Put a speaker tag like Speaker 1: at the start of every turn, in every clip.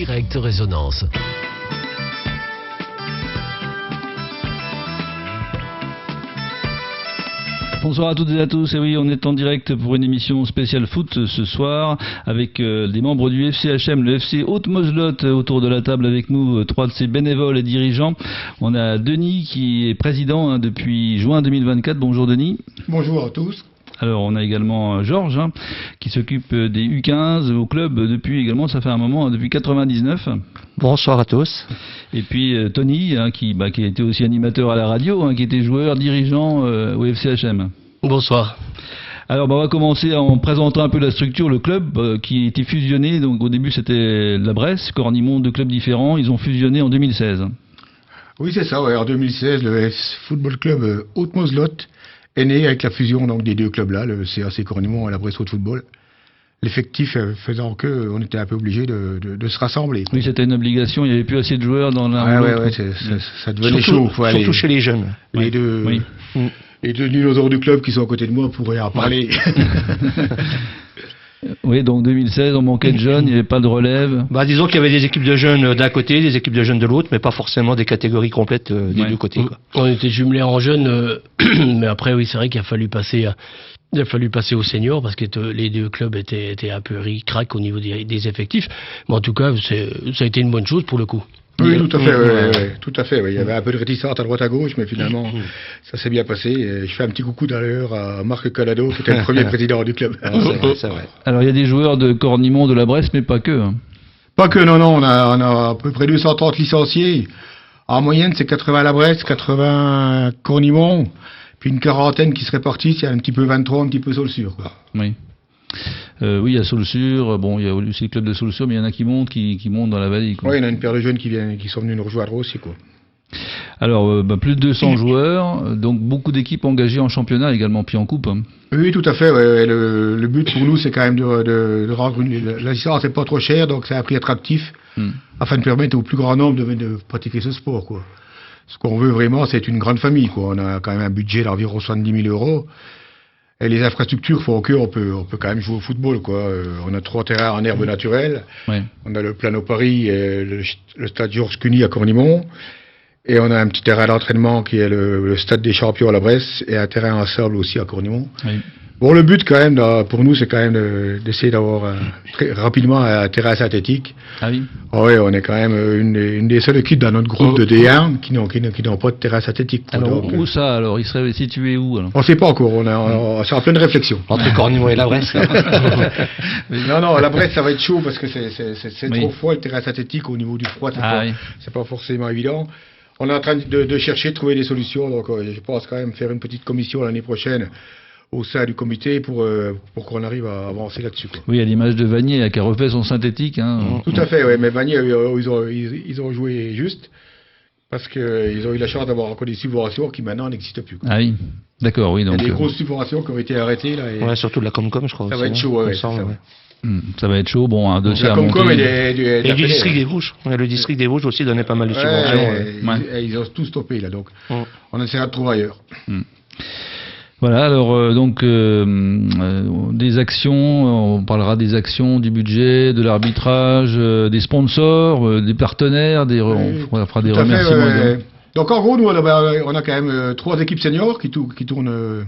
Speaker 1: Direct Résonance.
Speaker 2: Bonsoir à toutes et à tous, et oui, on est en direct pour une émission spéciale foot ce soir avec des membres du FCHM, le FC Haute-Moselotte autour de la table avec nous, trois de ses bénévoles et dirigeants. On a Denis qui est président depuis juin 2024. Bonjour Denis.
Speaker 3: Bonjour à tous.
Speaker 2: Alors on a également Georges qui s'occupe des U15 au club depuis également, ça fait un moment, depuis 99.
Speaker 4: Bonsoir à tous.
Speaker 2: Et puis Tony qui a été aussi animateur à la radio, qui était joueur, dirigeant au FCHM.
Speaker 4: Bonsoir.
Speaker 2: Alors on va commencer en présentant un peu la structure, le club qui a été fusionné. Donc au début c'était la Bresse, Cornimont, deux clubs différents, ils ont fusionné en 2016.
Speaker 3: Oui c'est ça, ouais. En 2016 le Football Club Haute-Moselotte est né avec la fusion donc, des deux clubs-là, le CAC Cornimont et la Bresse Haute Football. L'effectif faisant qu'on était un peu obligé de se rassembler.
Speaker 2: Oui, c'était une obligation, il n'y avait plus assez de joueurs dans l'un ou l'autre.
Speaker 3: Ça devenait chaud.
Speaker 4: Surtout chez les jeunes.
Speaker 3: Les deux dinosaures du club qui sont à côté de moi pourraient en parler.
Speaker 2: Oui, donc 2016, on manquait de jeunes, il n'y avait pas de relève.
Speaker 4: Disons qu'il y avait des équipes de jeunes d'un côté, des équipes de jeunes de l'autre, mais pas forcément des catégories complètes des deux côtés. Quoi.
Speaker 5: On était jumelés en jeunes, mais après, oui, c'est vrai qu'il a fallu passer au senior parce que les deux clubs étaient un peu ric-rac au niveau des effectifs. Mais en tout cas, ça a été une bonne chose pour le coup.
Speaker 3: Oui, tout à fait. Tout à fait. Ouais. Il y avait un peu de réticence à droite à gauche, mais finalement, ça s'est bien passé. Et je fais un petit coucou d'ailleurs à Marc Calado, qui était le premier président du club.
Speaker 4: C'est vrai.
Speaker 2: Alors il y a des joueurs de Cornimont, de la Bresse, mais pas que.
Speaker 3: Pas que, non. On a à peu près 230 licenciés. En moyenne, c'est 80 à la Bresse, 80 Cornimont, puis une quarantaine qui se répartissent. Il y a un petit peu 23, un petit peu Saulsure.
Speaker 2: Oui. Oui, il y a Saulsure, il y a aussi le club de Saulsure, mais il y en a qui montent dans la vallée. Quoi.
Speaker 3: Oui, il y en a une paire de jeunes qui sont venus nous rejoindre aussi. Quoi. Alors,
Speaker 2: plus de 200 joueurs, donc beaucoup d'équipes engagées en championnat également, puis en coupe.
Speaker 3: Oui, tout à fait. Ouais. Le but pour nous, c'est quand même de rendre la licence n'est pas trop chère, donc c'est un prix attractif, afin de permettre au plus grand nombre de pratiquer ce sport. Quoi. Ce qu'on veut vraiment, c'est une grande famille. Quoi. On a quand même un budget d'environ 70 000 euros. Et les infrastructures font qu'on peut quand même jouer au football, quoi. On a 3 terrains en herbe naturelle. Ouais. On a le Plano Paris et le stade Georges Cuny à Cornimont. Et on a un petit terrain d'entraînement qui est le stade des Champions à la Bresse et un terrain en sable aussi à Cornimont. Oui. Bon, le but quand même, pour nous, c'est quand même d'essayer d'avoir très rapidement un terrain synthétique. Ah oui. Oui, on est quand même une des seules équipes dans notre groupe de D1 qui n'ont pas de terrain synthétique.
Speaker 2: Alors, où ça alors? Il serait situé où alors?
Speaker 3: On ne sait pas encore, c'est en pleine réflexion.
Speaker 4: Entre Cornimont et la Bresse.
Speaker 3: Non, la Bresse, ça va être chaud parce que c'est trop froid, le terrain synthétique au niveau du froid, c'est pas forcément évident. On est en train de chercher, de trouver des solutions, donc je pense quand même faire une petite commission l'année prochaine au sein du comité pour qu'on arrive à avancer là-dessus. Quoi.
Speaker 2: Oui, à l'image de Vanier qui a refait son synthétique.
Speaker 3: Tout à fait, oui, mais Vanier, ils ont joué juste parce qu'ils ont eu la chance d'avoir encore des subventions qui maintenant n'existent plus. Quoi.
Speaker 2: Ah oui, d'accord, oui. Donc,
Speaker 3: il y a des grosses subventions qui ont été arrêtées. Là,
Speaker 4: et surtout de la Comcom, je crois.
Speaker 3: Ça va être chaud,
Speaker 2: ça va être chaud, un dossier à
Speaker 3: monter.
Speaker 4: Et du district des Vosges. Le district des Vosges aussi donnait pas mal de subventions.
Speaker 3: Ils ont tout stoppé, là, donc on essaiera de trouver ailleurs.
Speaker 2: Voilà, alors des actions, on parlera des actions, du budget, de l'arbitrage, des sponsors, des partenaires, on fera des remerciements.
Speaker 3: Donc en gros, nous on a quand même 3 équipes seniors qui tournent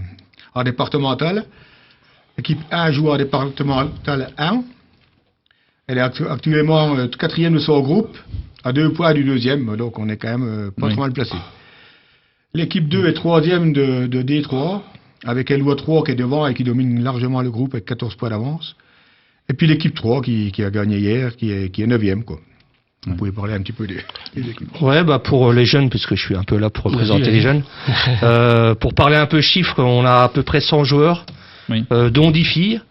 Speaker 3: en départemental. L'équipe 1 joue en départemental 1. Elle est actuellement 4e de son groupe, à 2 points du 2e, donc on est quand même pas trop mal placé. L'équipe 2 est 3e de D3. Avec Eloi 3 qui est devant et qui domine largement le groupe avec 14 points d'avance. Et puis l'équipe 3 qui a gagné hier, qui est 9e. Quoi. Vous pouvez parler un petit peu des équipes.
Speaker 4: Ouais, pour les jeunes, puisque je suis un peu là pour représenter les jeunes. Pour parler un peu chiffres, on a à peu près 100 joueurs, dont 10 filles.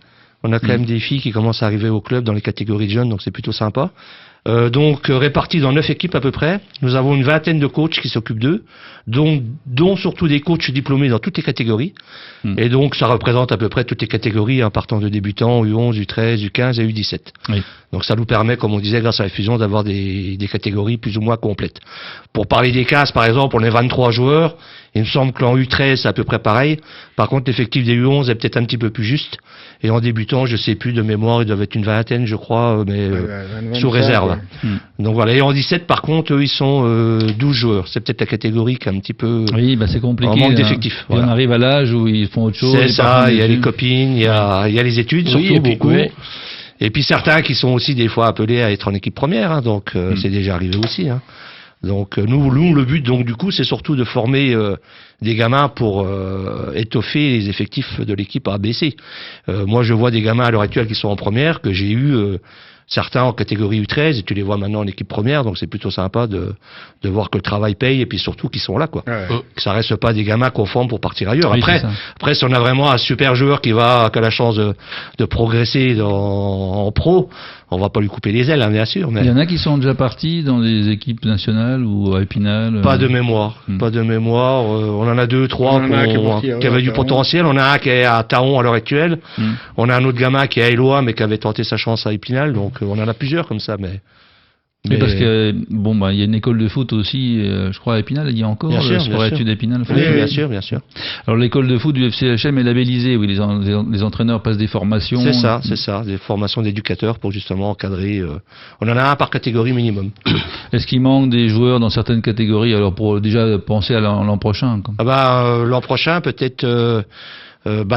Speaker 4: On a quand même des filles qui commencent à arriver au club dans les catégories de jeunes, donc c'est plutôt sympa. Donc répartis dans 9 équipes à peu près. Nous avons une vingtaine de coachs qui s'occupent d'eux, dont surtout des coachs diplômés dans toutes les catégories. Et donc ça représente à peu près toutes les catégories, partant de débutants, U11, U13, U15 et U17. Oui. Donc ça nous permet, comme on disait, grâce à la fusion, d'avoir des catégories plus ou moins complètes. Pour parler des cases, par exemple, on est 23 joueurs. Il me semble que l'en U13, c'est à peu près pareil. Par contre, l'effectif des U11 est peut-être un petit peu plus juste. Et en débutant, je sais plus de mémoire, ils doivent être une vingtaine, je crois, mais sous réserve. Voilà. Donc voilà. Et en 17, par contre, eux, ils sont 12 joueurs. C'est peut-être la catégorie qui est un petit peu.
Speaker 2: Oui, c'est compliqué.
Speaker 4: En manque d'effectifs.
Speaker 2: Voilà. On arrive à l'âge où ils font autre chose.
Speaker 4: C'est ça. Il y a les copines, il y a les études, surtout beaucoup. Et puis certains qui sont aussi des fois appelés à être en équipe première. Hein, donc c'est déjà arrivé aussi. Hein. Donc nous, le but, donc du coup, c'est surtout de former des gamins pour étoffer les effectifs de l'équipe ABC. Moi, je vois des gamins à l'heure actuelle qui sont en première, que j'ai eu certains en catégorie U13, et tu les vois maintenant en équipe première, donc c'est plutôt sympa de voir que le travail paye, et puis surtout qu'ils sont là, quoi. Ouais. Que ça reste pas des gamins qu'on forme pour partir ailleurs. Oui, après, si on a vraiment un super joueur qui a la chance de progresser en pro, on va pas lui couper les ailes, hein, bien sûr. Mais...
Speaker 2: Il y en a qui sont déjà partis dans des équipes nationales ou à Épinal.
Speaker 4: Pas de mémoire. Pas de mémoire. On en a 2, 3 qui avaient du potentiel. On a un qui est à Taon à l'heure actuelle. On a un autre gamin qui est à Éloie, mais qui avait tenté sa chance à Épinal. Donc on en a plusieurs comme ça, mais
Speaker 2: parce que il y a une école de foot aussi, je crois à Épinal, il y a encore le sport études d'Épinal.
Speaker 4: Oui, bien sûr.
Speaker 2: Alors l'école de foot du FCHM est labellisée, oui, les entraîneurs passent des formations.
Speaker 4: C'est ça, des formations d'éducateurs pour justement encadrer. On en a un par catégorie minimum.
Speaker 2: Est-ce qu'il manque des joueurs dans certaines catégories, alors pour déjà penser à l'an prochain, quoi.
Speaker 4: L'an prochain peut-être.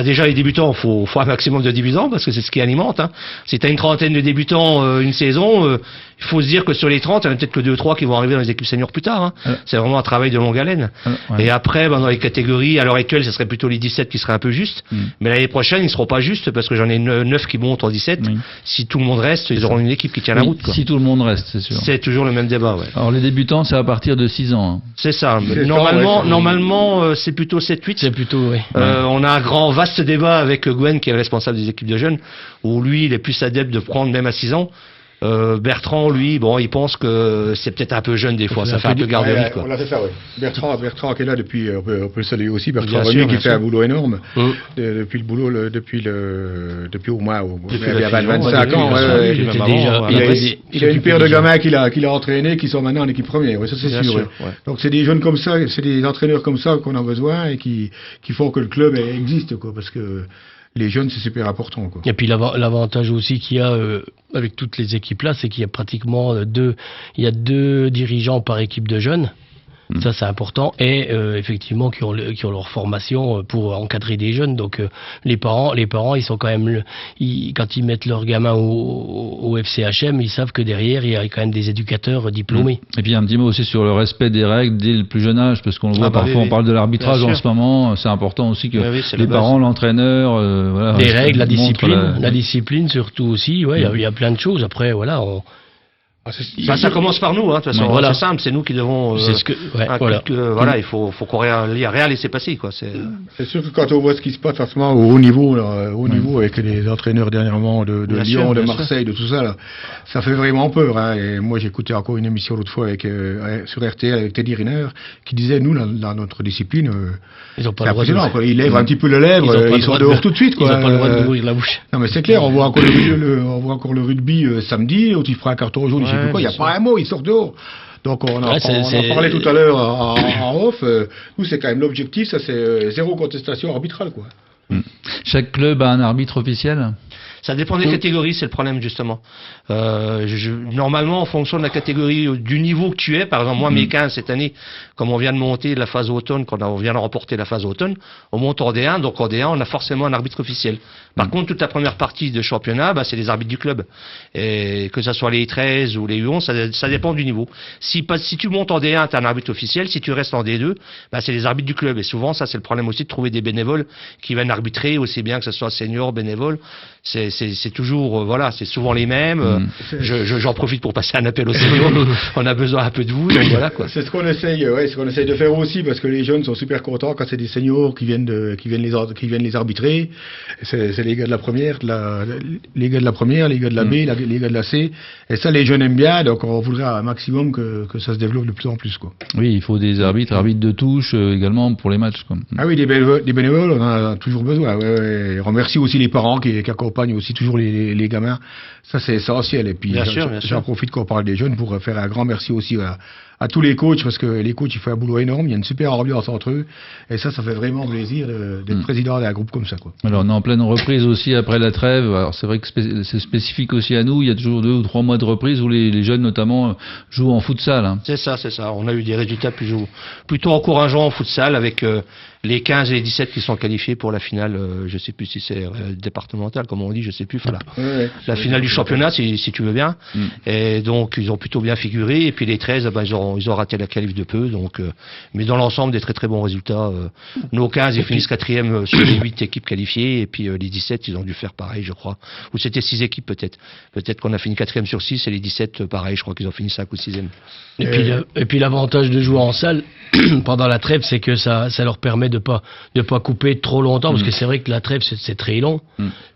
Speaker 4: Déjà les débutants, faut un maximum de débutants parce que c'est ce qui alimente. Hein. Si t'as une trentaine de débutants une saison, il faut se dire que sur les 30, il y en a peut-être que 2 ou 3 qui vont arriver dans les équipes seniors plus tard. Hein. C'est vraiment un travail de longue haleine. Et après, dans les catégories, à l'heure actuelle, ce serait plutôt les 17 qui seraient un peu justes. Mais l'année prochaine, ils seront pas justes parce que j'en ai 9 qui montent en 17. Si tout le monde reste, ils auront une équipe qui tient la route. Quoi.
Speaker 2: Si tout le monde reste, c'est sûr.
Speaker 4: C'est toujours le même débat. Ouais.
Speaker 2: Alors les débutants, c'est à partir de 6 ans. Hein.
Speaker 4: C'est ça. Normalement, c'est plutôt 7-8.
Speaker 5: C'est plutôt, oui.
Speaker 4: On a un vaste débat avec Gwen, qui est le responsable des équipes de jeunes, où lui, il est plus adepte de prendre même à 6 ans. Bertrand, lui, il pense que c'est peut-être un peu jeune des fois, ça fait un peu garderie. Quoi.
Speaker 3: On l'a fait faire, oui. Bertrand qui est là depuis, on peut le saluer aussi, Bertrand Remy qui fait un boulot énorme, depuis au moins, il y a 25 ans, il a une paire de gamins qu'il a entraînés qui sont maintenant en équipe première, ça c'est sûr. Ouais. Donc c'est des jeunes comme ça, c'est des entraîneurs comme ça qu'on a besoin et qui font que le club existe, quoi, parce que les jeunes, c'est super important, quoi.
Speaker 5: Et puis l'avantage aussi qu'il y a avec toutes les équipes là, c'est qu'il y a pratiquement 2 dirigeants par équipe de jeunes. Ça c'est important, et effectivement qui ont leur formation pour encadrer des jeunes. Donc les parents ils sont quand même quand ils mettent leurs gamins au FCHM, ils savent que derrière il y a quand même des éducateurs diplômés.
Speaker 2: Et puis un petit mot aussi sur le respect des règles dès le plus jeune âge, parce qu'on le voit parfois, on parle de l'arbitrage en ce moment, c'est important aussi que les parents, l'entraîneur,
Speaker 5: les règles, la discipline surtout aussi. Il y a plein de choses. Après
Speaker 4: ça commence par nous, hein, de toute façon. C'est simple, c'est nous qui devons. Il faut rien laisser passer, quoi.
Speaker 3: C'est sûr que quand on voit ce qui se passe en ce moment au haut niveau, avec les entraîneurs dernièrement de Lyon, de Marseille, de tout ça, là, ça fait vraiment peur. Hein. Et moi, j'ai écouté encore une émission l'autre fois sur RTL avec Teddy Riner qui disait, nous, dans notre discipline,
Speaker 5: ils ont pas le droit de...
Speaker 3: Ils lèvent un petit peu le lèvre, ils sont dehors tout de suite, quoi.
Speaker 5: Ils n'ont pas le droit d'ouvrir la bouche.
Speaker 3: Non, mais c'est clair, on voit encore le rugby samedi, où tu feras un carton jaune, il n'y a pas un mot, il sort dehors. Donc on en parlait tout à l'heure en off. Nous, c'est quand même l'objectif, ça c'est zéro contestation arbitrale, quoi.
Speaker 2: Chaque club a un arbitre officiel ?
Speaker 4: Ça dépend des catégories, c'est le problème justement. Normalement, en fonction de la catégorie, du niveau que tu es, par exemple moi mes 15 cette année, comme on vient de monter la phase automne, quand on vient de remporter la phase automne, on monte en D1, donc en D1 on a forcément un arbitre officiel. Par contre, toute la première partie de championnat, c'est les arbitres du club. Et que ça soit les 13 ou les U11, ça dépend du niveau. Si tu montes en D1, tu as un arbitre officiel, si tu restes en D2, c'est les arbitres du club. Et souvent, ça c'est le problème aussi de trouver des bénévoles qui viennent arbitrer, aussi bien que ce soit senior, bénévole. C'est toujours, c'est souvent les mêmes. J'en profite pour passer un appel aux seniors. On a besoin un peu de vous, donc voilà, quoi.
Speaker 3: C'est ce qu'on essaye de faire aussi, parce que les jeunes sont super contents quand c'est des seniors qui viennent les arbitrer. C'est les gars de la première, les gars de la première, les gars de la B, les gars de la C. Et ça, les jeunes aiment bien, donc on voudrait un maximum que ça se développe de plus en plus, quoi.
Speaker 2: Oui, il faut des arbitres de touche également pour les matchs, quoi.
Speaker 3: Ah oui, des bénévoles, on en a toujours besoin. Ouais. On remercie aussi les parents qui accompagnent aussi toujours les gamins. Ça, c'est essentiel. Et puis, j'en profite qu'on parle des jeunes pour faire un grand merci aussi à tous les coachs, parce que les coachs, ils font un boulot énorme, il y a une super ambiance entre eux, et ça fait vraiment plaisir d'être président d'un groupe comme ça, quoi.
Speaker 2: Alors, on est en pleine reprise aussi après la trêve. Alors, c'est vrai que c'est spécifique aussi à nous. Il y a toujours 2 ou 3 mois de reprise où les jeunes, notamment, jouent en futsal, hein.
Speaker 4: C'est ça. On a eu des résultats plutôt encourageants en futsal avec les 15 et les 17 qui sont qualifiés pour la finale, je sais plus si c'est départemental, comme on dit, je sais plus, enfin, la finale du championnat, si tu veux bien. Et donc, ils ont plutôt bien figuré. Et puis les 13, ils ont raté la qualif de peu. Donc, mais dans l'ensemble, des très très bons résultats. Nos 15, ils finissent 4e sur les 8 équipes qualifiées. Et puis les 17, ils ont dû faire pareil, je crois. Ou c'était 6 équipes peut-être. Peut-être qu'on a fini 4e sur 6 et les 17, pareil, je crois qu'ils ont fini 5 ou 6e.
Speaker 5: Et puis l'avantage de jouer en salle pendant la trêve, c'est que ça leur permet de pas couper trop longtemps, parce que c'est vrai que la trêve c'est très long.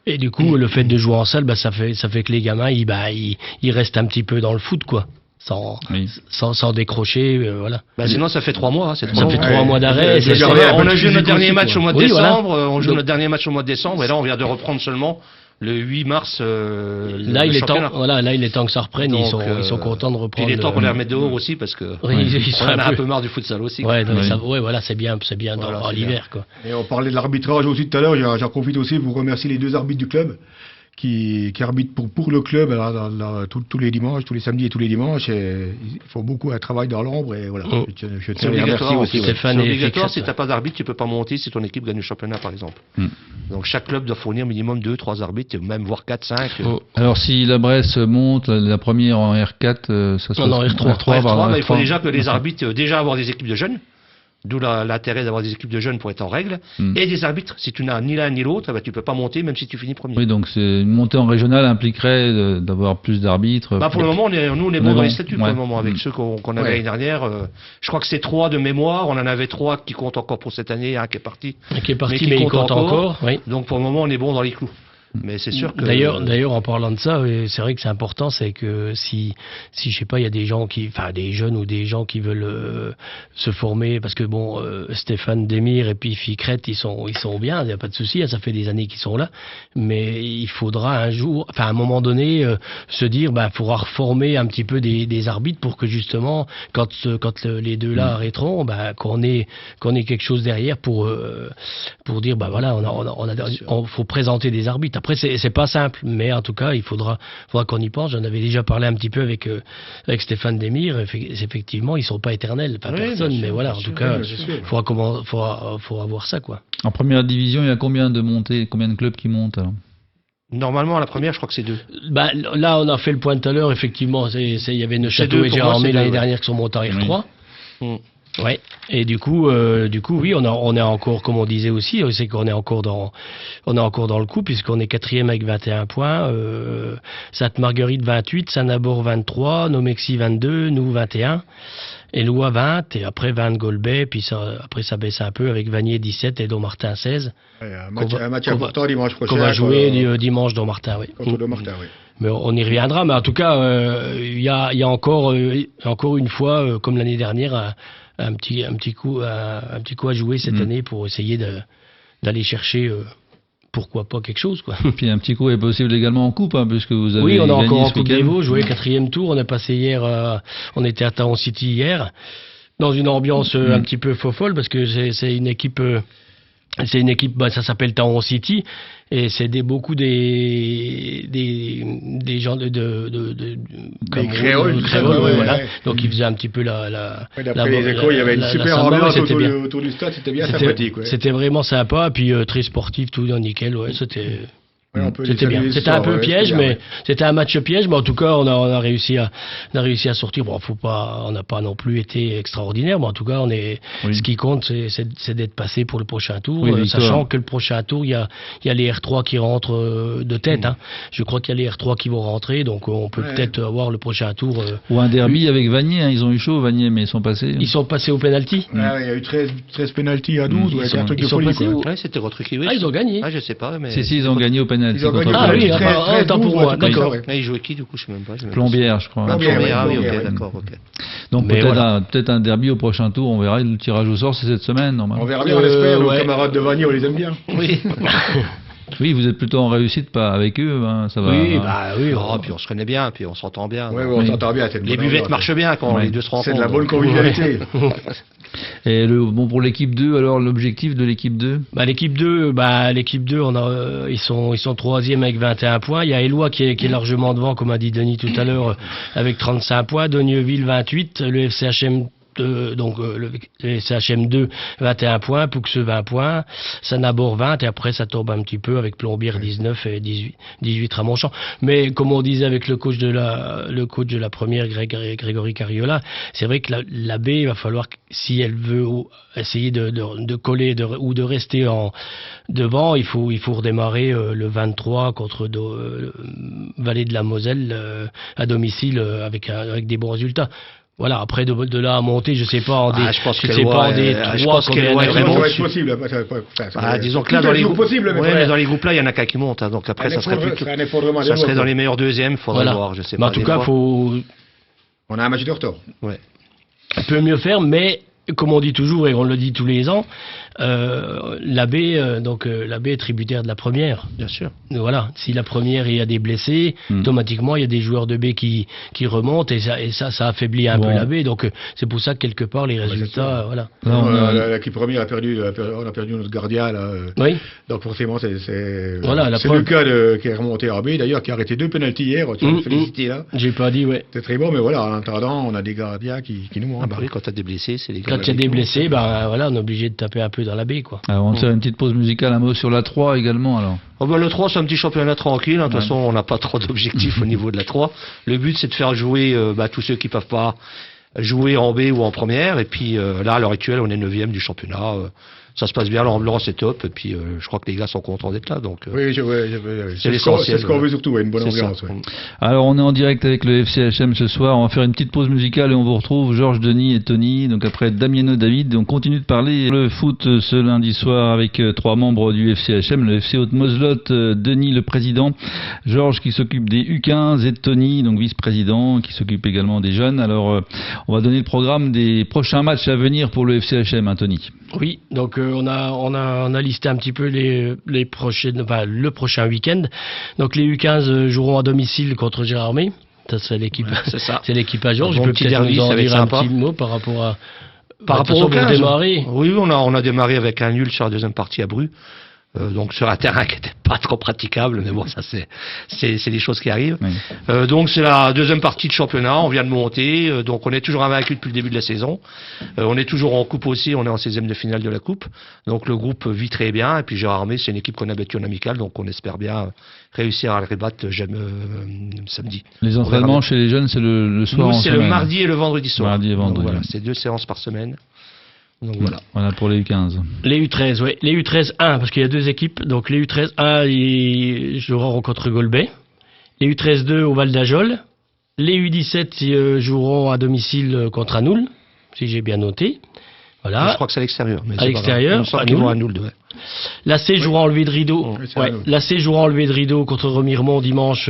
Speaker 5: Et du coup, le fait de jouer en salle, ça fait que les gamins ils restent un petit peu dans le foot, quoi. Sans décrocher, voilà.
Speaker 4: Sinon, ça fait 3 mois.
Speaker 5: Ça fait 3 mois d'arrêt.
Speaker 4: On a joué notre dernier match au mois de décembre. On joue notre dernier match au mois de décembre, et là, on vient de reprendre seulement le 8 mars.
Speaker 5: Là, il est temps que ça reprenne. Donc, ils sont contents de reprendre.
Speaker 4: Il est temps qu'on les remette dehors aussi, parce que on a un peu marre du futsal aussi.
Speaker 5: Voilà, c'est bien dans l'hiver, quoi.
Speaker 3: Et on parlait de l'arbitrage aussi tout à l'heure. J'en profite aussi pour remercier les 2 arbitres du club qui arbitrent pour le club tous les dimanches, tous les samedis et tous les dimanches. Et ils font beaucoup un travail dans l'ombre, et voilà. Je tiens à les remercier aussi.
Speaker 4: C'est obligatoire. Si t'as pas d'arbitre, tu peux pas monter si ton équipe gagne le championnat, par exemple. Donc chaque club doit fournir minimum 2, 3 arbitres, même voire 4, 5.
Speaker 2: Alors si la Bresse monte, la première en R4, ça se passe
Speaker 5: en R3.
Speaker 4: Il faut déjà que les arbitres avoir des équipes de jeunes. D'où l'intérêt d'avoir des équipes de jeunes pour être en règle. Et des arbitres. Si tu n'as ni l'un ni l'autre, tu peux pas monter, même si tu finis premier.
Speaker 2: Oui, donc une montée en régional impliquerait d'avoir plus d'arbitres.
Speaker 4: Pour le moment, on est bon dans les statuts pour le moment, avec ceux qu'on avait l'année dernière. Je crois que c'est 3 de mémoire. On en avait 3 qui comptent encore pour cette année, un qui est parti.
Speaker 5: Mais il compte encore. Oui.
Speaker 4: Donc pour le moment, on est bon dans les clous. Mais c'est sûr que...
Speaker 5: D'ailleurs, en parlant de ça, c'est vrai que c'est important, c'est que si je sais pas, il y a des jeunes ou des gens qui veulent se former, parce que Stéphane Demir et puis Ficrette, ils sont bien, il n'y a pas de souci, ça fait des années qu'ils sont là, mais il faudra un jour, à un moment donné, se dire, il faudra reformer un petit peu des arbitres pour que justement, quand les 2 là arrêteront, qu'on ait quelque chose derrière pour dire, voilà, on faut présenter des arbitres. Après, c'est pas simple, mais en tout cas, il faudra qu'on y pense. J'en avais déjà parlé un petit peu avec Stéphane Demir. Effectivement, ils sont pas éternels, personne, mais voilà, en tout cas, il faudra voir ça, quoi.
Speaker 2: En première division, il y a combien de clubs qui montent, alors ?
Speaker 4: Normalement, à la première, je crois que c'est 2.
Speaker 5: Là, on a fait le point tout à l'heure, effectivement. Il y avait Neuchâtel et Gérardmer l'année dernière qui sont montés en R3. Ouais. Et du coup, oui, on est encore, comme on disait aussi, c'est qu'on est encore dans le coup, puisqu'on est 4e avec 21 points, Sainte-Marguerite 28, Saint-Nabor 23, Nomexy 22, nous 21, Éloi 20, et après 20 Golbet, puis après ça baisse un peu avec Vanier 17 et Dommartin 16.
Speaker 3: Un match important dimanche prochain.
Speaker 5: Qu'on va jouer dimanche Dommartin, oui.
Speaker 3: Contre Dommartin, oui.
Speaker 5: Mais on y reviendra, mais en tout cas, il y a encore une fois, comme l'année dernière, un petit coup à jouer cette année pour essayer d'aller chercher pourquoi pas quelque chose, quoi.
Speaker 2: Puis un petit coup est possible également en coupe, puisque vous avez
Speaker 5: on a
Speaker 2: gagné
Speaker 5: encore en
Speaker 2: ce
Speaker 5: Coupe des
Speaker 2: week-end.
Speaker 5: Vosges, joué 4e tour. On a passé hier, on était à Town City hier, dans une ambiance un petit peu folle, parce que c'est une équipe. C'est une équipe, ça s'appelle Town City, et c'est beaucoup des gens des
Speaker 3: créoles,
Speaker 5: voilà. Donc ils faisaient un petit peu
Speaker 3: d'après les échos, il y avait une super ambiance autour du stade, c'était bien sympathique.
Speaker 5: C'était vraiment sympa, puis très sportif, tout nickel, c'était... C'était bien. C'était un peu piège, mais c'était un match piège, mais en tout cas, on a réussi à sortir. Bon, on n'a pas non plus été extraordinaire, mais en tout cas, ce qui compte, c'est d'être passé pour le prochain tour, sachant que le prochain tour, il y a les R3 qui rentrent de tête, Je crois qu'il y a les R3 qui vont rentrer, donc on peut peut-être avoir le prochain tour.
Speaker 2: Ou un derby avec Vanier, ils ont eu chaud, Vanier, mais ils sont passés.
Speaker 5: Ils sont passés au penalty.
Speaker 3: Il y a eu 13 penalties à 12,
Speaker 5: c'est un truc de folie, quoi.
Speaker 4: C'était retruqué,
Speaker 5: ils ont gagné.
Speaker 4: Je sais pas, mais...
Speaker 2: Si, ils ont gagné au penalty.
Speaker 5: Autant pour moi, d'accord.
Speaker 4: Ils jouaient qui, du coup, je sais même pas.
Speaker 2: Plombière, je crois.
Speaker 4: Plombière, oui, ok, d'accord, ok.
Speaker 2: Donc peut-être un derby au prochain tour, on verra. Le tirage au sort, c'est cette semaine, normalement.
Speaker 3: On verra bien, on espère. Nos camarades de Vanier, on les aime bien.
Speaker 5: Oui.
Speaker 2: Oui, vous êtes plutôt en réussite, pas avec eux, hein, ça va.
Speaker 5: Oui,
Speaker 2: hein.
Speaker 5: bah oui.
Speaker 4: Puis on se connaît bien, puis on s'entend bien.
Speaker 3: Oui, on s'entend bien.
Speaker 4: Les buvettes marchent bien quand les deux se rencontrent.
Speaker 3: C'est de la bonne convivialité.
Speaker 2: Et pour l'équipe 2, alors l'objectif de l'équipe 2?
Speaker 5: L'équipe 2, ils sont troisième avec 21 points. Il y a Éloi qui est largement devant, comme a dit Denis tout à l'heure, avec 35 points. Dogneuville 28, le FCHM le CHM2 21 points, Pouxeux 20 points, Sanabor 20 et après ça tombe un petit peu avec Plombières 19 et 18 Ramonchamp. Mais comme on disait avec le coach de la première, Grégory Cariola, c'est vrai que la B, il va falloir, si elle veut essayer de coller ou de rester devant, il faut redémarrer le 23 contre Vallée de la Moselle à domicile avec des bons résultats. Voilà, après de là à monter, je sais pas en des,
Speaker 4: je pense
Speaker 5: je sais pas en des trois combien
Speaker 3: Ça va être possible.
Speaker 4: Disons que là, dans les groupes là, il y en a qu'un qui monte, hein, donc après, ça serait dans les meilleurs deuxièmes, faudrait voir, je sais pas.
Speaker 5: En tout cas,
Speaker 3: on a un match de retard.
Speaker 5: Ouais. On peut mieux faire, mais comme on dit toujours et on le dit tous les ans, la B est tributaire de la première.
Speaker 4: Bien sûr.
Speaker 5: Voilà, si la première il y a des blessés, automatiquement il y a des joueurs de B qui remontent et ça affaiblit un peu la B. Donc c'est pour ça que quelque part les résultats, voilà.
Speaker 3: L'équipe première on a perdu notre gardien là.
Speaker 5: Oui.
Speaker 3: Donc forcément c'est
Speaker 5: preuve.
Speaker 3: Lucas qui est remonté à B d'ailleurs, qui a arrêté 2 pénaltys hier. Tu vas féliciter là.
Speaker 5: J'ai pas dit ouais.
Speaker 3: C'est très bon, mais voilà, en attendant on a des gardiens qui nous montrent.
Speaker 4: Oui, quand t'as des blessés, c'est les gars.
Speaker 5: Quand il y a des blessés, voilà, on est obligé de taper un peu dans la baie, quoi.
Speaker 2: Alors, on va faire une petite pause musicale, un mot sur la 3 également, alors.
Speaker 4: Le 3, c'est un petit championnat tranquille. De toute façon, on n'a pas trop d'objectifs au niveau de la 3. Le but, c'est de faire jouer tous ceux qui peuvent pas jouer en B ou en première. Et puis là, à l'heure actuelle, on est 9e du championnat. Ça se passe bien, l'ambiance est top. Et puis, je crois que les gars sont contents d'être là. Donc,
Speaker 3: oui, c'est l'essentiel. C'est ce qu'on veut surtout, une bonne ambiance. Ouais.
Speaker 2: Alors, on est en direct avec le FCHM ce soir. On va faire une petite pause musicale et on vous retrouve Georges, Denis et Tony. Donc, après Damiano, David. On continue de parler le foot ce lundi soir avec 3 membres du FCHM. Le FC Haute-Moselotte, Denis, le président. Georges qui s'occupe des U15 et Tony, donc vice-président, qui s'occupe également des jeunes. Alors, on va donner le programme des prochains matchs à venir pour le FCHM, hein, Tony.
Speaker 5: Oui, donc on a listé un petit peu les prochaines, le prochain week-end. Donc les U15 joueront à domicile contre Gérardmer. Ça c'est l'équipe, c'est l'équipe à Georges. Je peux peut-être nous en dire un petit mot par rapport au 15. Démarrer.
Speaker 4: Oui, on a démarré avec un nul sur la deuxième partie à Bru. Donc sur un terrain qui n'était pas trop praticable, mais bon, ça c'est des choses qui arrivent. Oui. Donc c'est la deuxième partie de championnat, on vient de monter, donc on est toujours invaincu depuis le début de la saison. On est toujours en coupe aussi, on est en 16e de finale de la coupe. Donc le groupe vit très bien, et puis Gérardmer, c'est une équipe qu'on a battue en amical, donc on espère bien réussir à le rebattre samedi.
Speaker 2: Les entraînements chez les jeunes, c'est le soir.
Speaker 4: Nous, c'est le mardi et le vendredi soir.
Speaker 2: Mardi et vendredi.
Speaker 4: Donc, voilà, c'est 2 séances par semaine. Donc
Speaker 2: voilà pour les U15.
Speaker 5: Les U13, oui. Les U13 1, parce qu'il y a 2 équipes. Donc les U13 1, ils joueront contre Golbet. Les U13 2 au Val d'Ajol. Les U17 joueront à domicile contre Anoul, si j'ai bien noté. Voilà.
Speaker 4: Je crois que c'est à l'extérieur.
Speaker 5: À l'extérieur,
Speaker 4: à Anoul.
Speaker 5: La C jouera en levé de rideau. La C jouera en levé de rideau contre Remiremont dimanche,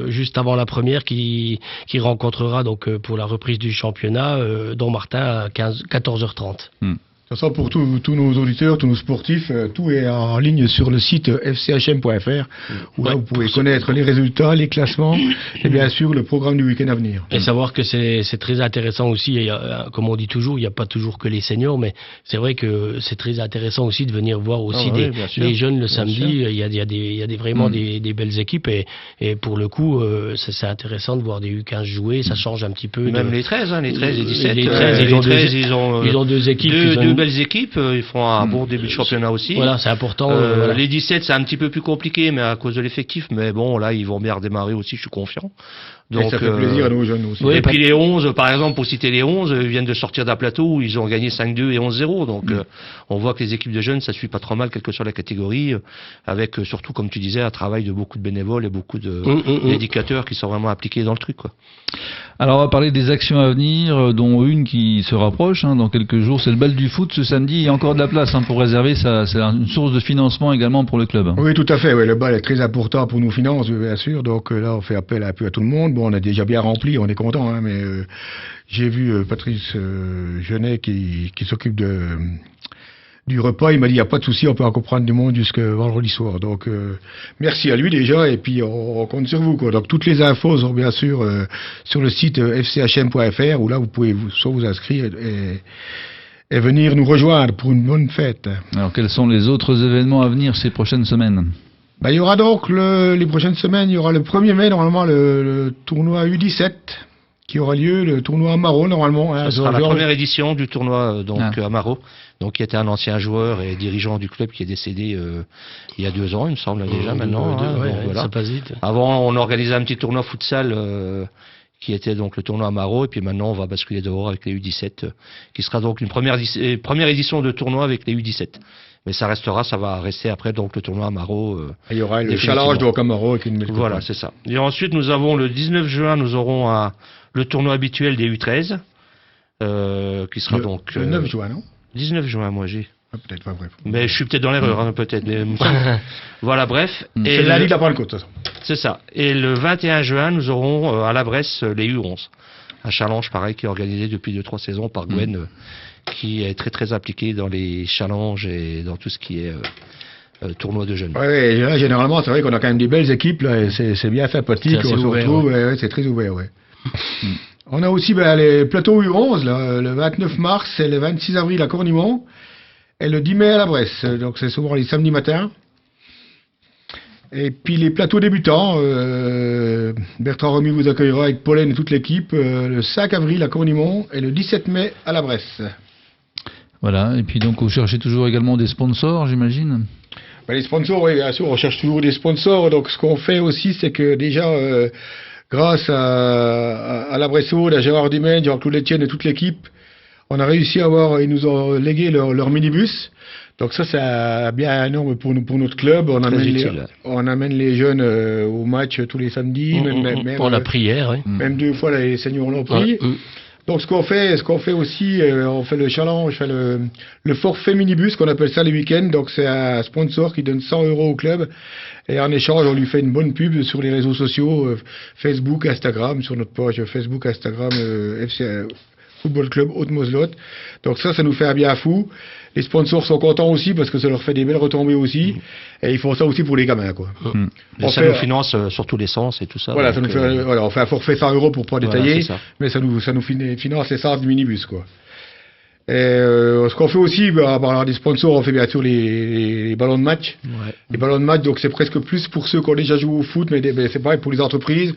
Speaker 5: juste avant la première, qui rencontrera donc pour la reprise du championnat Don Martin à 14h30.
Speaker 3: De toute façon, pour tous nos auditeurs, tous nos sportifs, tout est en ligne sur le site fchm.fr, où là, vous pouvez connaître les résultats, les classements, et bien sûr le programme du week-end à venir.
Speaker 5: Et savoir que c'est très intéressant aussi, et, comme on dit toujours, il n'y a pas toujours que les seniors, mais c'est vrai que c'est très intéressant aussi de venir voir aussi les jeunes le samedi. Il y a vraiment des belles équipes, et pour le coup, c'est intéressant de voir des U15 jouer, ça change un petit peu.
Speaker 4: Même les 13, les 13 et 17.
Speaker 5: Les 13, ils ont 2 équipes.
Speaker 4: Belles équipes, ils font un bon début de championnat aussi.
Speaker 5: Voilà, c'est important.
Speaker 4: Les 17, c'est un petit peu plus compliqué, mais à cause de l'effectif. Mais bon, là, ils vont bien redémarrer aussi, je suis confiant.
Speaker 3: Donc, ça fait plaisir à nos jeunes aussi.
Speaker 4: Et puis les 11, par exemple, pour citer les 11, ils viennent de sortir d'un plateau où ils ont gagné 5-2 et 11-0. Donc, on voit que les équipes de jeunes, ça suit pas trop mal, quelle que soit la catégorie, avec surtout, comme tu disais, un travail de beaucoup de bénévoles et beaucoup d'éducateurs qui sont vraiment impliqués dans le truc, quoi.
Speaker 2: Alors, on va parler des actions à venir, dont une qui se rapproche dans quelques jours. C'est le bal du foot ce samedi. Il y a encore de la place pour réserver. Ça, c'est une source de financement également pour le club.
Speaker 3: Oui, tout à fait. Oui, le bal est très important pour nos finances, bien sûr. Donc là, on fait appel un peu à tout le monde. Bon, on a déjà bien rempli, on est content, mais j'ai vu Patrice Genet qui s'occupe du repas, il m'a dit, il n'y a pas de souci, on peut encore prendre du monde jusqu'à vendredi soir. Donc, merci à lui déjà, et puis on compte sur vous, quoi. Donc, toutes les infos sont bien sûr sur le site fchm.fr, où là, vous pouvez soit vous inscrire et venir nous rejoindre pour une bonne fête.
Speaker 2: Alors, quels sont les autres événements à venir ces prochaines semaines?
Speaker 3: Il y aura donc, les prochaines semaines, il y aura le 1er mai, normalement, le tournoi U17, qui aura lieu, le tournoi Amaro, normalement.
Speaker 4: Ça sera la première édition du tournoi Amaro, donc qui était un ancien joueur et dirigeant du club qui est décédé il y a 2 ans, il me semble déjà maintenant. Voilà. Ça passe vite. Avant, on organisait un petit tournoi futsal qui était donc le tournoi Amaro, et puis maintenant on va basculer dehors avec les U17, qui sera donc une première édition de tournoi avec les U17. Mais ça va rester après donc le tournoi Amaro.
Speaker 3: Il y aura le challenge donc Amaro avec une.
Speaker 4: Voilà, c'est ça. Et ensuite nous avons le 19 juin, nous aurons le tournoi habituel des U13, qui sera donc...
Speaker 3: Le 9 juin, non
Speaker 4: 19 juin, moi j'ai...
Speaker 3: peut-être pas, bref.
Speaker 4: Mais je suis peut-être dans l'erreur, peut-être. Mais... voilà, bref.
Speaker 3: C'est la Ligue d'apprendre le côte.
Speaker 4: C'est ça. Et le 21 juin, nous aurons à la Bresse les U11. Un challenge pareil qui est organisé depuis 2-3 saisons par Gwen, qui est très très impliqué dans les challenges et dans tout ce qui est... tournoi de jeunes.
Speaker 3: Oui, là, généralement, c'est vrai qu'on a quand même des belles équipes, là, et c'est bien sympathique, on se retrouve, c'est très ouvert, ouais. On a aussi les plateaux U11, là, le 29 mars et le 26 avril à Cornimont, et le 10 mai à la Bresse, donc c'est souvent les samedis matins. Et puis les plateaux débutants, Bertrand Remy vous accueillera avec Pauline et toute l'équipe, le 5 avril à Cornimont et le 17 mai à la Bresse.
Speaker 2: Voilà, et puis donc vous cherchez toujours également des sponsors, j'imagine?
Speaker 3: Les sponsors, oui, bien sûr, on cherche toujours des sponsors. Donc ce qu'on fait aussi, c'est que déjà, grâce à la Bressaude, à Gérard Dumaine, Jean-Claude Etienne et toute l'équipe, on a réussi à ils nous ont légué leur minibus. Donc ça, c'est bien énorme pour notre club. On amène les jeunes au match tous les samedis. Même
Speaker 5: pour la prière, oui.
Speaker 3: Même 2 fois, les seniors l'ont pris. Donc ce qu'on fait aussi, on fait le challenge, le forfait minibus qu'on appelle ça les week-ends. Donc c'est un sponsor qui donne 100 € au club et en échange on lui fait une bonne pub sur les réseaux sociaux, Facebook, Instagram, sur notre page Facebook, Instagram, FC Football Club Haute-Moselotte. Donc ça nous fait un bien fou. Les sponsors sont contents aussi parce que ça leur fait des belles retombées aussi. Et ils font ça aussi pour les gamins, quoi.
Speaker 4: Ça nous finance surtout l'essence et tout ça.
Speaker 3: Voilà, on fait un forfait 100 € pour pas détailler, mais ça nous finance l'essence du minibus, quoi. Et ce qu'on fait aussi, des sponsors, on fait bien sûr les ballons de match. Les ballons de match, donc c'est presque plus pour ceux qui ont déjà joué au foot, mais c'est pareil pour les entreprises.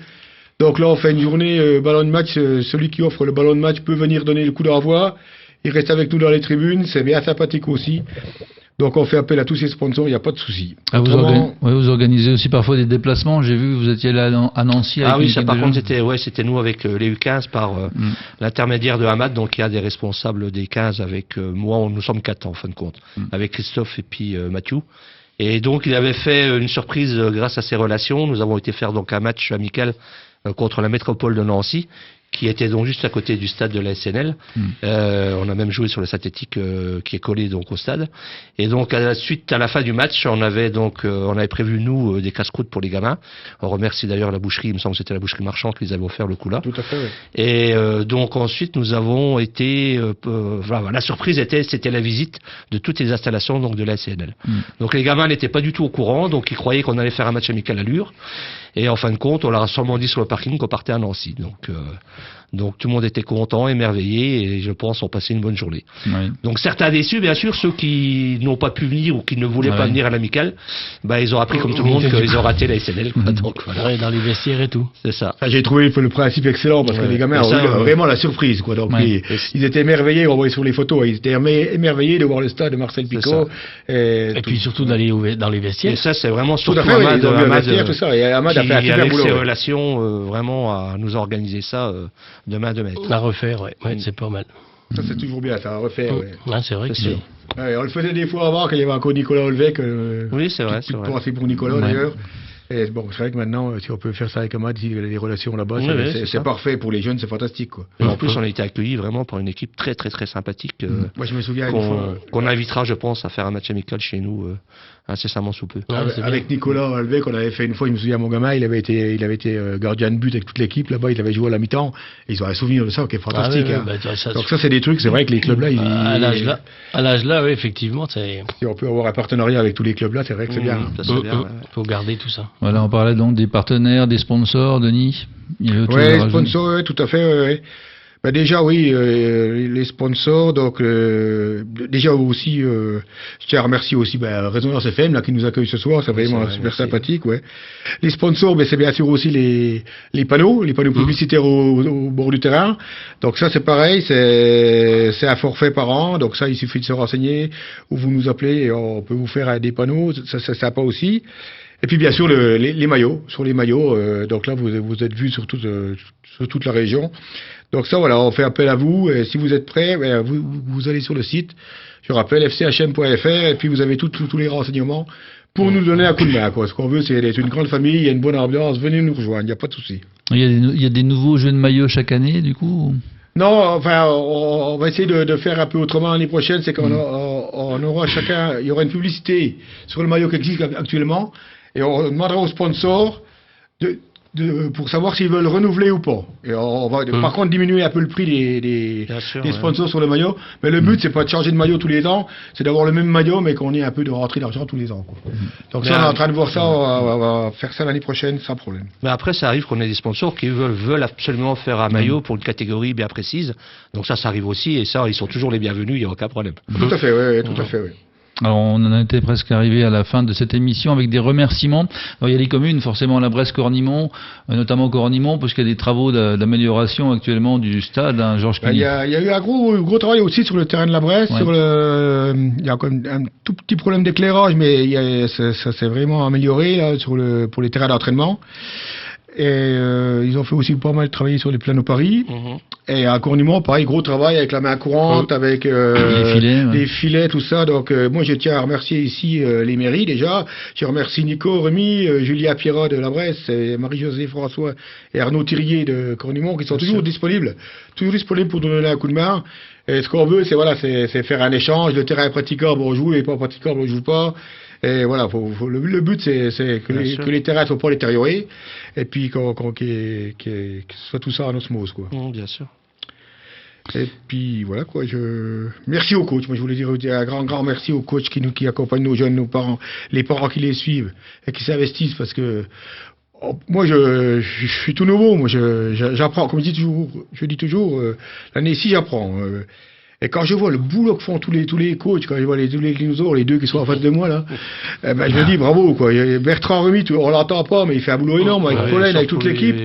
Speaker 3: Donc là, on fait une journée ballon de match. Celui qui offre le ballon de match peut venir donner le coup d'envoi. Il reste avec nous dans les tribunes, c'est bien sympathique aussi. Donc on fait appel à tous ces sponsors, il n'y a pas de souci.
Speaker 2: Vous organisez aussi parfois des déplacements, j'ai vu que vous étiez là à Nancy.
Speaker 4: Ah oui, ça par contre c'était nous avec les U15 par l'intermédiaire de Hamad, donc il y a des responsables des 15 avec moi, nous sommes 4 en fin de compte, avec Christophe et puis Mathieu. Et donc il avait fait une surprise grâce à ses relations, nous avons été faire donc un match amical contre la métropole de Nancy, qui était donc juste à côté du stade de la SNL. On a même joué sur le synthétique qui est collé donc au stade. Et donc à la fin du match, on avait prévu nous des casse-croûtes pour les gamins. On remercie d'ailleurs la boucherie, il me semble que c'était la boucherie marchande qui les avait offert le coup là.
Speaker 3: Tout à fait. Oui.
Speaker 4: Et donc ensuite nous avons été, la surprise c'était la visite de toutes les installations donc de la SNL. Donc les gamins n'étaient pas du tout au courant, donc ils croyaient qu'on allait faire un match amical à Lure. Et en fin de compte, on leur a seulement dit sur le parking qu'on partait à Nancy. Donc tout le monde était content, émerveillé, et je pense ont passé une bonne journée. Oui. Donc certains déçus, bien sûr, ceux qui n'ont pas pu venir ou qui ne voulaient pas venir à l'amicale, ils ont appris comme tout le monde qu'ils ont raté la SNL.
Speaker 5: Donc voilà, dans les vestiaires et tout.
Speaker 4: C'est ça.
Speaker 3: J'ai trouvé le principe excellent parce que les gamins ont eu vraiment la surprise, quoi. Donc ils étaient émerveillés, on voyait sur les photos, ils étaient émerveillés de voir le stade de Marcel Picot.
Speaker 5: Et puis surtout d'aller dans les vestiaires.
Speaker 4: Et ça, c'est vraiment surtout
Speaker 3: Hamad, tout ça. Et Hamad a fait un super boulot.
Speaker 4: Avec ses relations, vraiment à nous organiser ça de main de maître.
Speaker 5: À refaire, c'est pas mal.
Speaker 3: Ça, c'est toujours bien, ça, à refaire.
Speaker 5: C'est vrai que c'est...
Speaker 3: on le faisait des fois avant, quand il y avait encore Nicolas Olvec.
Speaker 4: Oui, c'est vrai.
Speaker 3: Pour Nicolas, d'ailleurs. Et bon, c'est vrai que maintenant, si on peut faire ça avec Ahmad, les relations là-bas, c'est parfait pour les jeunes, c'est fantastique, quoi.
Speaker 4: Et en plus, on a été accueillis vraiment par une équipe très très très sympathique.
Speaker 3: Moi, je me souviens
Speaker 4: qu'on invitera, je pense, à faire un match amical chez nous incessamment sous peu.
Speaker 3: Avec Nicolas Albec, on avait fait une fois, je me souviens, mon gamin, il avait été gardien de but avec toute l'équipe là-bas, il avait joué à la mi-temps, et ils ont un souvenir de ça qui est fantastique. Donc ça, c'est des trucs, c'est vrai que les clubs là,
Speaker 5: à l'âge là, oui, effectivement,
Speaker 3: si on peut avoir un partenariat avec tous les clubs là, c'est vrai que c'est bien.
Speaker 5: Faut garder tout ça.
Speaker 2: Voilà, on parlait donc des partenaires, des sponsors, Denis.
Speaker 3: Oui, sponsors, ouais, tout à fait. Ouais. Ben déjà, oui, les sponsors. Donc, déjà aussi, je tiens à remercier aussi Résonance FM là qui nous accueille ce soir. C'est vraiment super sympathique. Ouais. Les sponsors, c'est bien sûr aussi les panneaux publicitaires au bord du terrain. Donc ça, c'est pareil, c'est un forfait par an. Donc ça, il suffit de se renseigner ou vous nous appelez et on peut vous faire des panneaux. Ça, c'est sympa aussi. Et puis bien sûr les maillots. Sur les maillots, donc là vous êtes vus sur toute la région. Donc ça voilà, on fait appel à vous. Et si vous êtes prêts, vous allez sur le site. Je rappelle fchm.fr et puis vous avez tous les renseignements pour nous donner un coup de main. Quoi. Ce qu'on veut, c'est être une grande famille, il y a une bonne ambiance. Venez nous rejoindre, il n'y a pas de souci.
Speaker 2: Il y a des nouveaux jeux de maillots chaque année, du coup.
Speaker 3: Non, enfin, on va essayer de faire un peu autrement l'année prochaine. C'est qu'on on aura chacun, il y aura une publicité sur le maillot qui existe actuellement. Et on demandera aux sponsors pour savoir s'ils veulent renouveler ou pas. Et on va par contre diminuer un peu le prix des sponsors sur le maillot. Mais le but, c'est pas de changer de maillot tous les ans, c'est d'avoir le même maillot, mais qu'on ait un peu de rentrée d'argent tous les ans. Quoi. Donc ça, on est en train de voir ça, on va faire ça l'année prochaine sans problème.
Speaker 4: Mais après, ça arrive qu'on ait des sponsors qui veulent absolument faire un maillot pour une catégorie bien précise. Donc ça arrive aussi, et ça, ils sont toujours les bienvenus, il n'y a aucun problème.
Speaker 3: Tout à fait, oui, tout à fait, oui.
Speaker 2: Alors on en était presque arrivé à la fin de cette émission avec des remerciements. Alors, il y a les communes, forcément la Bresse-Cornimont, notamment Cornimont, parce qu'il y a des travaux d'amélioration actuellement du stade, hein, Georges Cuny.
Speaker 3: Il y a eu un gros travail aussi sur le terrain de la Bresse. Ouais. Il y a quand même un tout petit problème d'éclairage, mais ça s'est vraiment amélioré là, pour les terrains d'entraînement. Et ils ont fait aussi pas mal travailler sur les planos Paris. Et à Cornimont, pareil, gros travail avec la main courante, avec les filets, tout ça. Donc moi, je tiens à remercier ici les mairies déjà. Je remercie Nico, Rémi, Julia Pierrat de la Bresse, et Marie-Josée François et Arnaud Thirier de Cornimont qui sont toujours disponibles pour nous donner un coup de main. Et ce qu'on veut, c'est faire un échange. Le terrain est praticable, on joue, et pas praticable, on joue pas. Et voilà, le but c'est que les terrains ne soient pas détériorés et puis que ce soit tout ça en osmose, quoi.
Speaker 4: Bien sûr.
Speaker 3: Et puis voilà quoi, merci aux coachs. Moi je voulais dire un grand merci aux coachs qui accompagnent nos jeunes, nos parents, les parents qui les suivent et qui s'investissent parce que moi je suis tout nouveau, moi j'apprends, comme je dis toujours, l'année-ci j'apprends. Et quand je vois le boulot que font tous les coachs, quand je vois tous les dinosaures, les deux qui sont en face de moi là, je me dis bravo quoi. Bertrand Remy, on l'entend pas, mais il fait un boulot énorme avec Colin, avec toute l'équipe.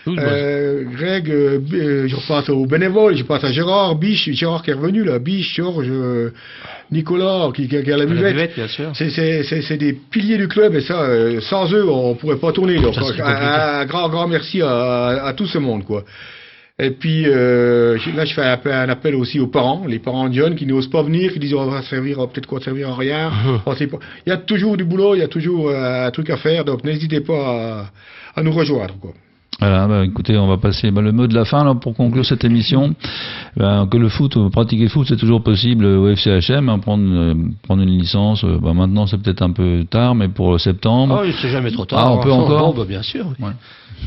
Speaker 3: Greg, je repasse aux bénévoles, je passe à Gérard qui est revenu là, Biche, Georges, Nicolas qui a la buvette.
Speaker 4: Bien sûr.
Speaker 3: C'est des piliers du club et ça, sans eux on pourrait pas tourner. Donc un grand merci à tout ce monde quoi. Et puis là je fais un appel aussi aux parents, les parents de jeunes qui n'osent pas venir, qui disent on va servir à rien. Il y a toujours du boulot, il y a toujours un truc à faire, donc n'hésitez pas à nous rejoindre quoi.
Speaker 2: Voilà, écoutez, on va passer le mot de la fin là, pour conclure cette émission. Que le foot, pratiquer le foot, c'est toujours possible au FCHM, hein, prendre une licence. Maintenant, c'est peut-être un peu tard, mais pour septembre.
Speaker 4: Ah oui, c'est jamais trop tard.
Speaker 2: On peut encore.
Speaker 4: Bien sûr. Oui. Ouais.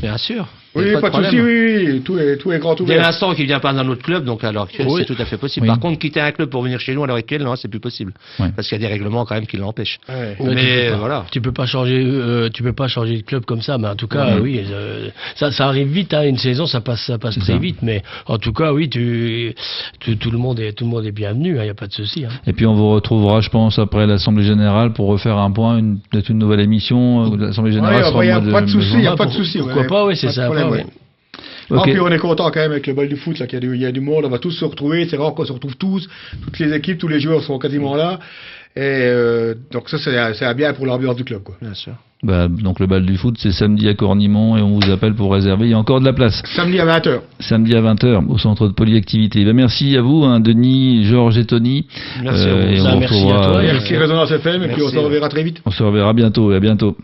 Speaker 4: Bien sûr.
Speaker 3: Oui, pas de souci, oui, tout est grand ouvert.
Speaker 4: Dès l'instant qu'il vient pas dans notre club, donc à l'heure actuelle, c'est tout à fait possible. Par contre, quitter un club pour venir chez nous à l'heure actuelle, non, c'est plus possible. Parce qu'il y a des règlements quand même qui l'empêchent.
Speaker 5: Mais voilà. Tu peux pas changer de club comme ça, mais en tout cas, oui, ça arrive vite, hein, une saison, ça passe très vite, mais en tout cas, oui, tout le monde est bienvenu, il y a pas de souci. Hein.
Speaker 2: Et puis on vous retrouvera, je pense, après l'Assemblée Générale pour refaire un point, peut-être une nouvelle émission de l'Assemblée Générale.
Speaker 3: Il n'y a pas de souci, il n'y a pas de souci.
Speaker 5: Pourquoi pas, oui, c'est ça.
Speaker 3: Okay. Ah, puis on est content quand même avec le bal du foot là, qu'il y a du monde, on va tous se retrouver, c'est rare qu'on se retrouve tous, toutes les équipes, tous les joueurs sont quasiment là, et donc ça c'est bien pour l'ambiance du club quoi.
Speaker 4: Bien sûr.
Speaker 2: Donc le bal du foot c'est samedi à Cornimont et on vous appelle pour réserver, il y a encore de la place.
Speaker 3: Samedi à 20h.
Speaker 2: Samedi à 20h au centre de polyactivité. Merci à vous, hein, Denis, Georges et Tony.
Speaker 4: Merci à vous.
Speaker 3: Merci à toi. Merci Résonance FM et puis on se reverra très vite.
Speaker 2: On se reverra bientôt et à bientôt.